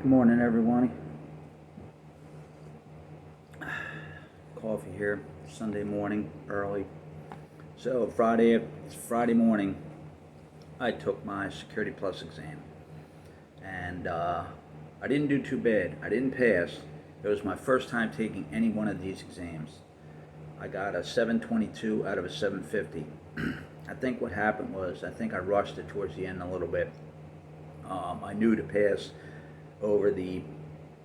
Good morning, everyone. Coffee here, Sunday morning, early. So Friday morning, I took my Security Plus exam, and I didn't do too bad. I didn't pass. It was my first time taking any one of these exams. I got a 722 out of a 750. I think what happened was I think I rushed it towards the end a little bit. I knew to pass over the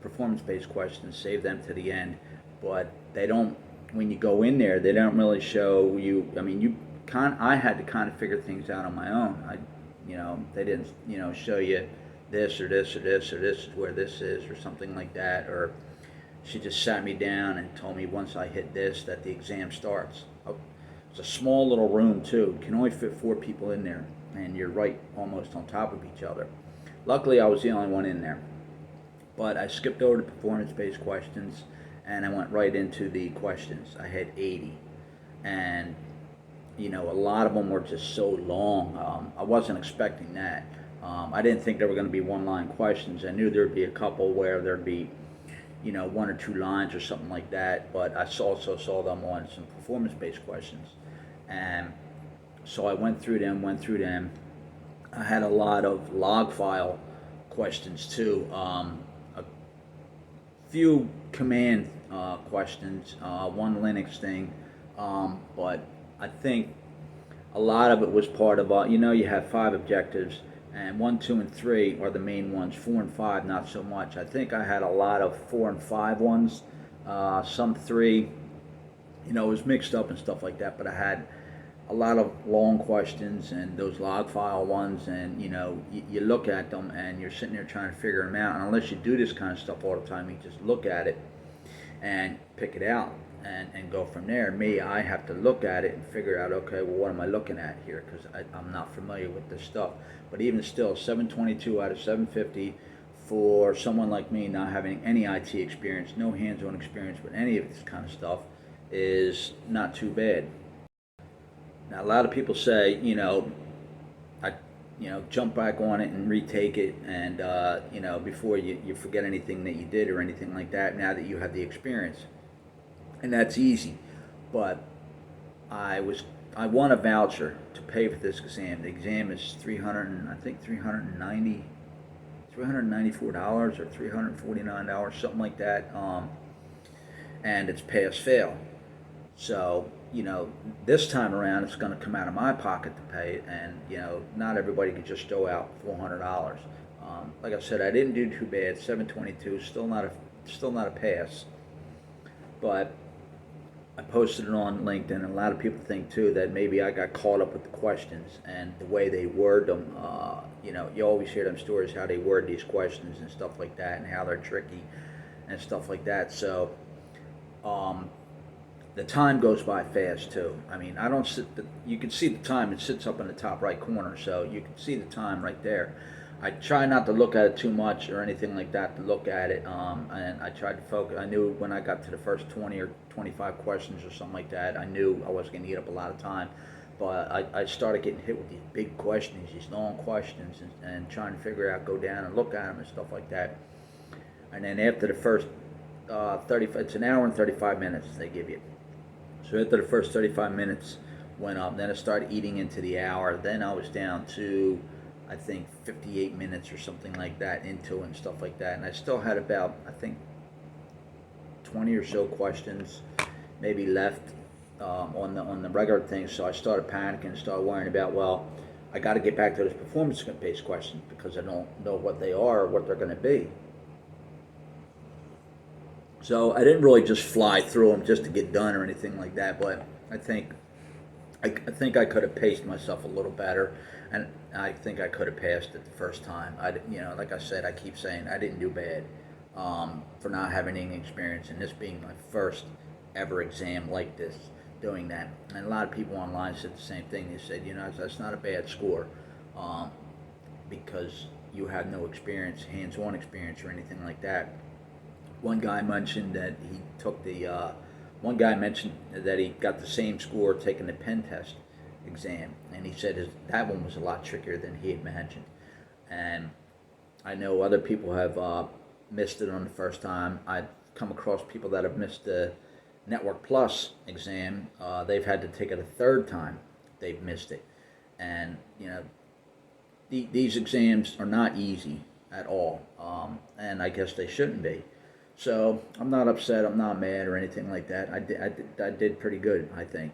performance-based questions, save them to the end, but they don't, when you go in there, they don't really show you. I mean, I had to kind of figure things out on my own. They didn't, show you this or this or this or this is where this is or something like that, or she just sat me down and told me once I hit this that the exam starts. It's a small little room too. You can only fit 4 people in there, and you're right almost on top of each other. Luckily, I was the only one in there. But I skipped over the performance-based questions, and I went right into the questions. I had 80, and a lot of them were just so long. I wasn't expecting that. I didn't think there were going to be one-line questions. I knew there'd be a couple where there'd be, 1 or 2 lines or something like that. But I also saw them on some performance-based questions, and so I went through them. I had a lot of log file questions too. A few command questions, one Linux thing, but I think a lot of it was part of, you have 5 objectives, and 1, 2, and 3 are the main ones. 4 and 5, not so much. I think I had a lot of 4 and 5 ones, some 3, it was mixed up and stuff like that, but I had a lot of long questions and those log file ones, and you look at them and you're sitting there trying to figure them out, and unless you do this kind of stuff all the time, you just look at it and pick it out and go from there. I have to look at it and figure out, okay, well, what am I looking at here, because I'm not familiar with this stuff. But even still, 722 out of 750 for someone like me not having any IT experience, no hands-on experience with any of this kind of stuff, is not too bad. Now, a lot of people say, I, jump back on it and retake it, and before you forget anything that you did or anything like that. Now that you have the experience, and that's easy. But I won a voucher to pay for this exam. The exam is $394 or $349, something like that, and it's pass fail. So, this time around it's going to come out of my pocket to pay it, and, not everybody could just throw out $400. Like I said, I didn't do too bad. 722, still not a pass. But I posted it on LinkedIn, and a lot of people think too that maybe I got caught up with the questions and the way they word them. You always hear them stories how they word these questions and stuff like that, and how they're tricky and stuff like that. So, the time goes by fast too. I mean, I don't sit. You can see the time. It sits up in the top right corner, so you can see the time right there. I try not to look at it too much or anything like that. To look at it, and I tried to focus. I knew when I got to the first 20 or 25 questions or something like that, I knew I wasn't going to eat up a lot of time. But I started getting hit with these big questions, these long questions, and trying to figure out, go down and look at them and stuff like that. And then after the first 35, it's an hour and 35 minutes they give you. So after the first 35 minutes went up, then it started eating into the hour. Then I was down to, I think, 58 minutes or something like that into it and stuff like that. And I still had about, I think, 20 or so questions maybe left on the regular thing. So I started panicking and started worrying about, well, I got to get back to those performance-based questions because I don't know what they are or what they're going to be. So I didn't really just fly through them just to get done or anything like that, but I think I could have paced myself a little better, and I think I could have passed it the first time. Like I said, I keep saying I didn't do bad for not having any experience, and this being my first ever exam like this, doing that. And a lot of people online said the same thing. They said, that's not a bad score because you have no experience, hands-on experience or anything like that. One guy mentioned that he got the same score taking the pen test exam, and he said that one was a lot trickier than he imagined. And I know other people have missed it on the first time. I've come across people that have missed the Network Plus exam. They've had to take it a third time. They've missed it. And, these exams are not easy at all. And I guess they shouldn't be. So I'm not upset. I'm not mad or anything like that. I did pretty good, I think.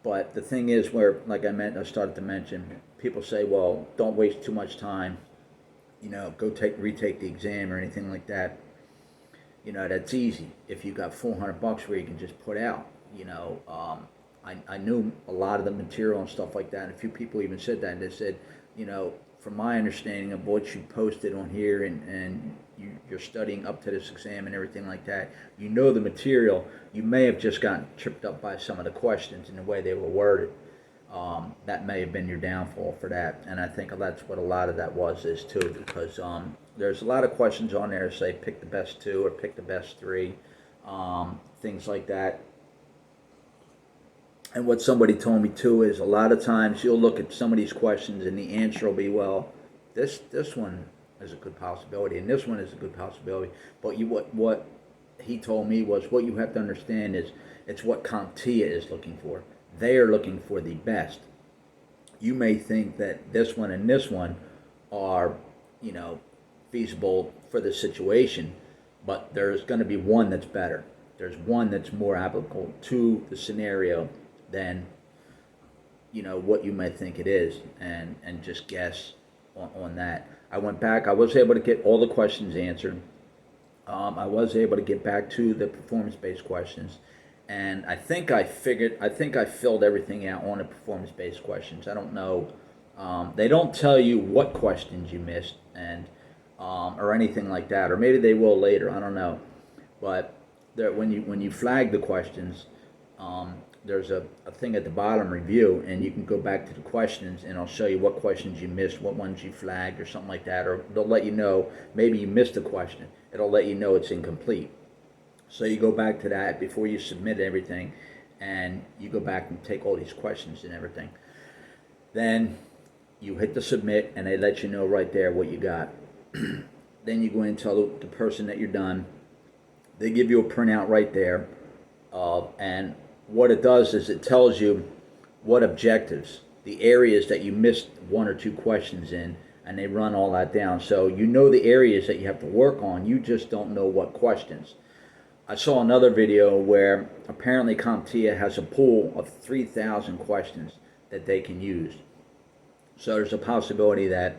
But the thing is, where, like I started to mention, people say, well, don't waste too much time. Go retake the exam or anything like that. That's easy if you got $400 where you can just put out. I knew a lot of the material and stuff like that, and a few people even said that, and they said, from my understanding of what you posted on here, and you're studying up to this exam and everything like that, the material, you may have just gotten tripped up by some of the questions and the way they were worded. That may have been your downfall for that, and I think that's what a lot of that is too, because there's a lot of questions on there that say pick the best two or pick the best three, things like that. And what somebody told me too is, a lot of times you'll look at some of these questions and the answer will be, well, this one is a good possibility and this one is a good possibility. But what he told me was, what you have to understand is, it's what CompTIA is looking for. They are looking for the best. You may think that this one and this one are, feasible for the situation, but there's going to be one that's better. There's one that's more applicable to the scenario than what you might think it is, and just guess on that. I went back. I was able to get all the questions answered. I was able to get back to the performance-based questions, and I think I filled everything out on the performance-based questions. I don't know. They don't tell you what questions you missed, and or anything like that, or maybe they will later. I don't know. But when you flag the questions, there's a thing at the bottom, review, and you can go back to the questions, and I'll show you what questions you missed, what ones you flagged, or something like that. Or they'll let you know, maybe you missed a question. It'll let you know it's incomplete. So you go back to that before you submit everything, and you go back and take all these questions and everything. Then you hit the submit, and they let you know right there what you got. Then you go in and tell the person that you're done. They give you a printout right there, and what it does is it tells you what objectives, the areas that you missed one or two questions in, and they run all that down. So the areas that you have to work on, you just don't know what questions. I saw another video where apparently CompTIA has a pool of 3,000 questions that they can use. So there's a possibility that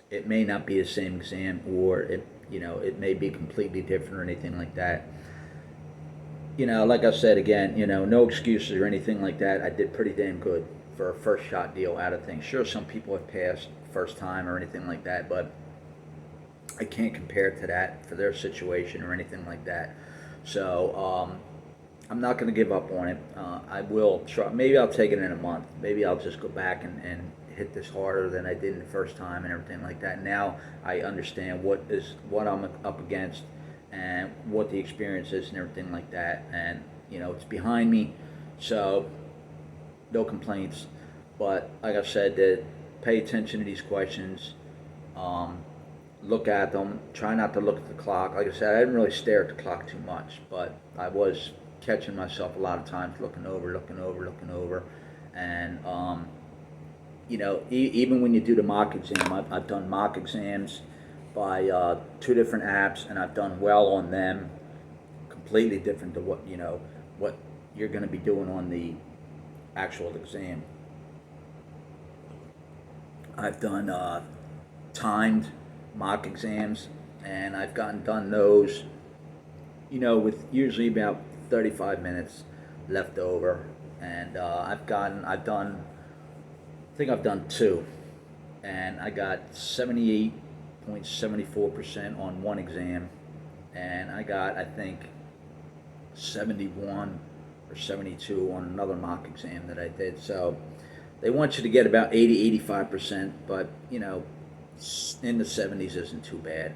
it may not be the same exam, or it may be completely different or anything like that. Like I said again, no excuses or anything like that. I did pretty damn good for a first shot deal out of things. Sure, some people have passed first time or anything like that, but I can't compare to that for their situation or anything like that. So I'm not going to give up on it. I will try. Maybe I'll take it in a month. Maybe I'll just go back and hit this harder than I did in the first time and everything like that. Now I understand what I'm up against and what the experience is and everything like that. And it's behind me, so no complaints. But like I said, pay attention to these questions. Look at them. Try not to look at the clock. Like I said, I didn't really stare at the clock too much, but I was catching myself a lot of times looking over, and even when you do the mock exam, I've done mock exams by 2 different apps, and I've done well on them. Completely different to what you're going to be doing on the actual exam. I've done timed mock exams, and I've done those, with usually about 35 minutes left over, and I think I've done 2, and I got 78.74% on one exam, and I got, I think, 71 or 72 on another mock exam that I did. So they want you to get about 80-85%, but in the 70s isn't too bad.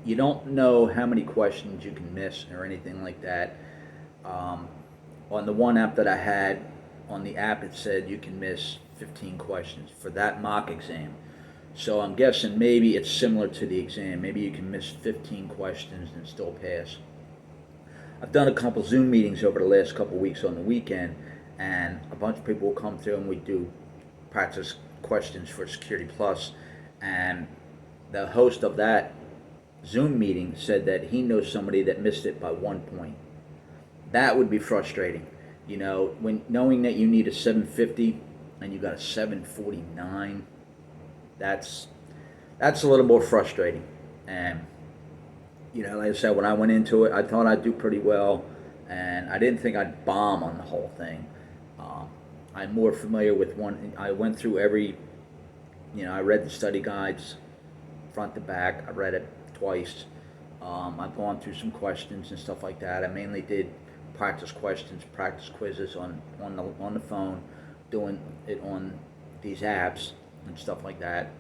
You don't know how many questions you can miss or anything like that. On the one app that I had, on the app it said you can miss 15 questions for that mock exam. So I'm guessing maybe it's similar to the exam. Maybe you can miss 15 questions and still pass. I've done a couple Zoom meetings over the last couple weeks on the weekend, and a bunch of people will come through and we do practice questions for Security Plus. And the host of that Zoom meeting said that he knows somebody that missed it by 1 point. That would be frustrating. You know, when knowing that you need a 750 and you got a 749, that's a little more frustrating. And you know, like I said, when I went into it, I thought I'd do pretty well, and I didn't think I'd bomb on the whole thing. I'm more familiar with one. I went through every, you know, I read the study guides front to back. I read it twice. I've gone through some questions and stuff like that. I mainly did practice questions, practice quizzes on the phone, doing it on these apps and stuff like that.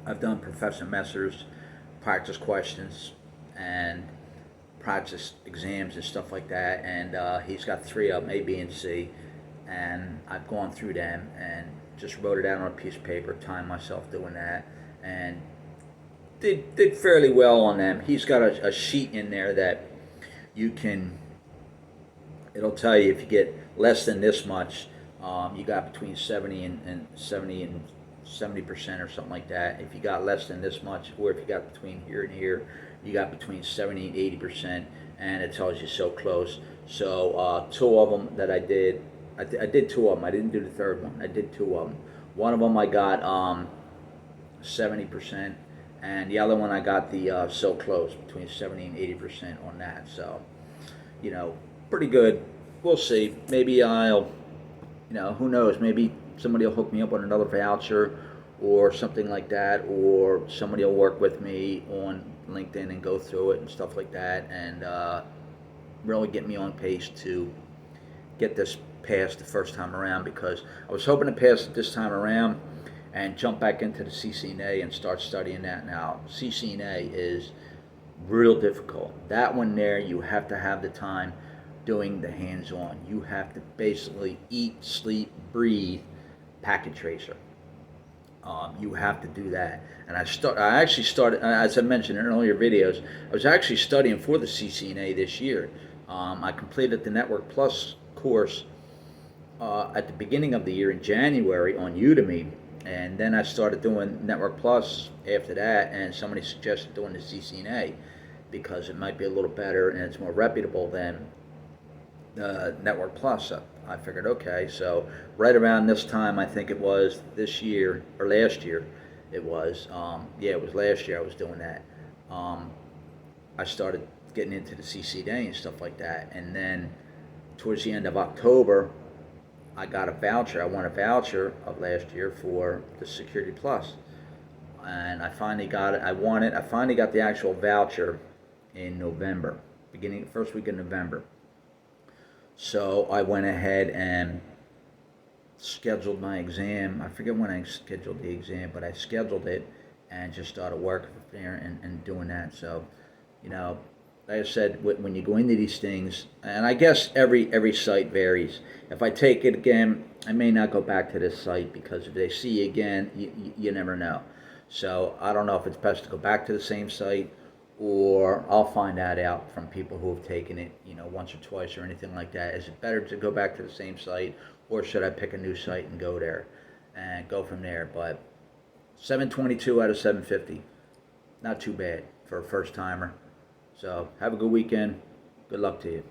I've done Professor Messer's practice questions and practice exams and stuff like that, and he's got 3 of them, A, B, and C, and I've gone through them and just wrote it out on a piece of paper, timed myself doing that, and did fairly well on them. He's got a sheet in there that you can, it'll tell you if you get less than this much, you got between 70 and 70% or something like that. If you got less than this much, or if you got between here and here, you got between 70 and 80%, and it tells you so close. So 2 of them that I did 2 of them. I didn't do the third one. I did 2 of them. One of them I got 70%, and the other one I got the so close, between 70 and 80% on that. So, you know, pretty good. We'll see. Maybe I'll, you know, who knows? Maybe somebody will hook me up on another voucher or something like that, or somebody will work with me on LinkedIn and go through it and stuff like that, and really get me on pace to get this passed the first time around, because I was hoping to pass it this time around and jump back into the CCNA and start studying that now. CCNA is real difficult. That one there, you have to have the time doing the hands-on. You have to basically eat, sleep, breathe packet tracer. You have to do that. And I actually started, as I mentioned in earlier videos, I was actually studying for the CCNA this year. I completed the Network Plus course at the beginning of the year in January on Udemy, and then I started doing Network Plus after that, and somebody suggested doing the CCNA because it might be a little better and it's more reputable than Network Plus. I figured, okay, so right around this time, I think it was this year or last year, it was, yeah, it was last year I was doing that. I started getting into the CCNA and stuff like that, and then towards the end of October, I got a voucher. I won a voucher of last year for the Security Plus, and I finally got it. I won it. I finally got the actual voucher in November, first week of November. So I went ahead and scheduled my exam. I forget when I scheduled the exam, but I scheduled it and just started working there and doing that. So, you know, like I said, when you go into these things, and I guess every site varies. If I take it again, I may not go back to this site, because if they see you again, you never know. So I don't know if it's best to go back to the same site, or I'll find that out from people who have taken it, you know, once or twice or anything like that. Is it better to go back to the same site, or should I pick a new site and go there and go from there? But 722 out of 750, not too bad for a first timer. So have a good weekend. Good luck to you.